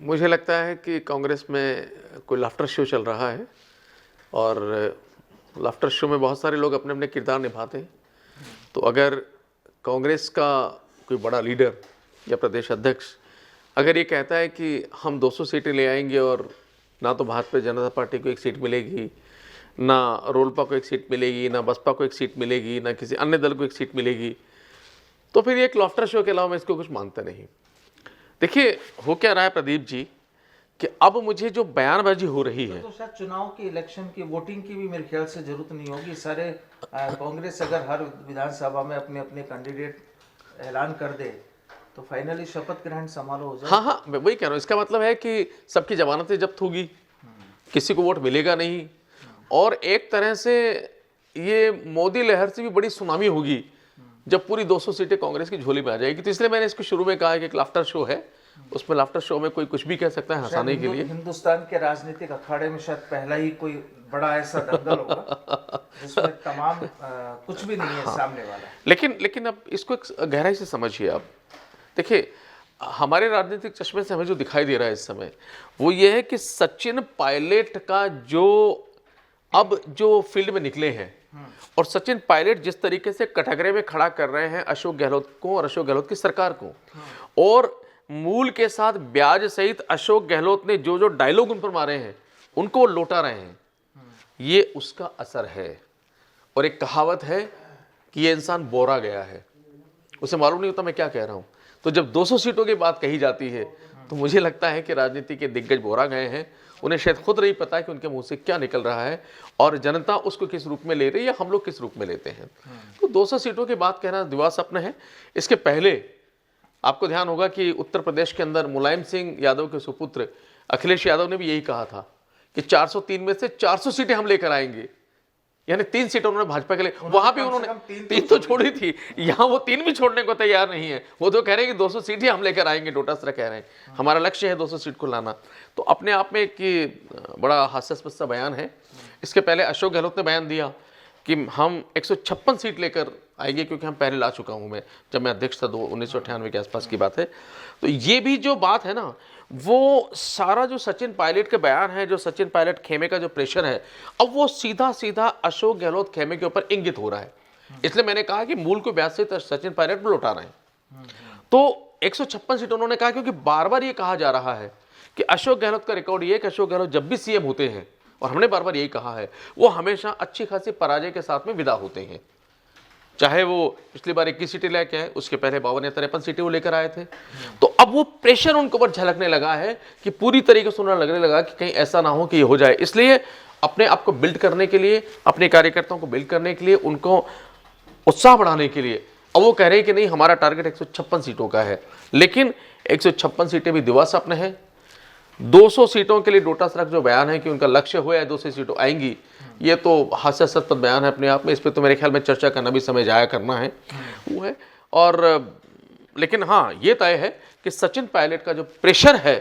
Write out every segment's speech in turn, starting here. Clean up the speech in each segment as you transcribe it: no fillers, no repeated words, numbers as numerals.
मुझे लगता है कि कांग्रेस में कोई लाफ्टर शो चल रहा है और लाफ्टर शो में बहुत सारे लोग अपने अपने किरदार निभाते हैं। तो अगर कांग्रेस का कोई बड़ा लीडर या प्रदेश अध्यक्ष अगर ये कहता है कि हम 200 सीटें ले आएंगे और ना तो भारतीय जनता पार्टी को एक सीट मिलेगी, ना रोलपा को एक सीट मिलेगी, ना बसपा को एक सीट मिलेगी, ना किसी अन्य दल को एक सीट मिलेगी, तो फिर ये एक लाफ्टर शो के अलावा मैं इसको कुछ मानता नहीं। देखिए, हो क्या रहा है प्रदीप जी कि अब मुझे जो बयानबाजी हो रही है तो शायद चुनाव की, इलेक्शन की, वोटिंग की भी मेरे ख्याल से जरूरत नहीं होगी। सारे कांग्रेस अगर हर विधानसभा में अपने अपने कैंडिडेट ऐलान कर दे तो फाइनली शपथ ग्रहण समारोह हो जाए। हाँ, मैं वही कह रहा हूँ। इसका मतलब है कि सबकी जमानतें जब्त होगी, किसी को वोट मिलेगा नहीं, और एक तरह से ये मोदी लहर से भी बड़ी सुनामी होगी जब पूरी 200 सीटें कांग्रेस की झोली में आ जाएगी। तो इसलिए मैंने इसको शुरू में कहा कि एक लाफ्टर शो है, उसमें लाफ्टर शो में कोई कुछ भी कह सकता है हंसाने के लिए। हिंदुस्तान के राजनीतिक अखाड़े में शायद पहला ही कोई बड़ा ऐसा दंगल होगा जिसमें तमाम कुछ भी नहीं है सामने वाला। लेकिन अब इसको एक गहराई से समझिए। आप देखिए, हमारे राजनीतिक चश्मे से हमें जो दिखाई दे रहा है इस समय वो ये है कि सचिन पायलट का जो फील्ड में निकले हैं और सचिन पायलट जिस तरीके से कटघरे में खड़ा कर रहे हैं अशोक गहलोत को और अशोक गहलोत की सरकार को, और मूल के साथ ब्याज सहित अशोक गहलोत ने जो जो डायलॉग उन पर मारे हैं उनको लौटा रहे हैं, ये उसका असर है। और एक कहावत है कि ये इंसान बोरा गया है, उसे मालूम नहीं होता मैं क्या कह रहा हूं। तो जब 200 सीटों की बात कही जाती है तो मुझे लगता है कि राजनीति के दिग्गज बोरा गए हैं। उन्हें शायद खुद नहीं पता कि उनके मुंह से क्या निकल रहा है और जनता उसको किस रूप में ले रही है या हम लोग किस रूप में लेते हैं। तो 200 सीटों की बात कहना दिवा स्वप्न है। इसके पहले आपको ध्यान होगा कि उत्तर प्रदेश के अंदर मुलायम सिंह यादव के सुपुत्र अखिलेश यादव ने भी यही कहा था कि 403 में से 400 सीटें हम लेकर आएंगे, यानी 3 सीटें उन्होंने भाजपा के लिए, वहां भी उन्होंने 3 तो छोड़ी थी, यहां वो 3 भी छोड़ने को तैयार नहीं है। वो तो कह रहे हैं कि 200 सीट ही हम लेकर आएंगे। डोटासरा कह रहे हैं हमारा लक्ष्य है 200 सीट को लाना। तो अपने आप में एक बड़ा हास्यास्पद सा बयान है। इसके पहले अशोक गहलोत ने बयान दिया कि हम 156 सीट लेकर आएंगे, क्योंकि हम पहले ला चुका हूं मैं, जब मैं अध्यक्ष था 1998 के आसपास की बात है। तो ये भी जो बात है ना, वो सारा जो सचिन पायलट के बयान है, जो सचिन पायलट खेमे का जो प्रेशर है, अब वो सीधा सीधा अशोक गहलोत खेमे के ऊपर इंगित हो रहा है। इसलिए मैंने कहा कि मूल को ब्याज से सचिन पायलट में लौटा रहे हैं। तो 156 सीट उन्होंने कहा, क्योंकि बार बार ये कहा जा रहा है कि अशोक गहलोत का रिकॉर्ड ये है कि अशोक गहलोत जब भी सीएम होते हैं, और हमने बार बार यही कहा है, वो हमेशा अच्छी खासी पराजय के साथ में विदा होते हैं। चाहे वो पिछली बार 21 सीटें लेके आए, उसके पहले 52 या 53 सीटें वो लेकर आए थे। तो अब वो प्रेशर उनके ऊपर झलकने लगा है कि पूरी तरीके से उन्हें लगने लगा कि कहीं ऐसा ना हो कि ये हो जाए। इसलिए अपने आप को बिल्ड करने के लिए, अपने कार्यकर्ताओं को बिल्ड करने के लिए, उनको उत्साह बढ़ाने के लिए अब वो कह रहे हैं कि नहीं, हमारा टारगेट 156 सीटों का है। लेकिन 156 सीटें भी दिवा स्वप्न है। 200 सीटों के लिए डोटासरा का जो बयान है कि उनका लक्ष्य हुआ है 200 सीटों आएंगी, ये तो हास्यास्पद बयान है अपने आप में। इस पर तो मेरे ख्याल में चर्चा करना भी समय जाया करना है वो है। और लेकिन हाँ, ये तय है कि सचिन पायलट का जो प्रेशर है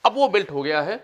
अब वो बिल्ट हो गया है।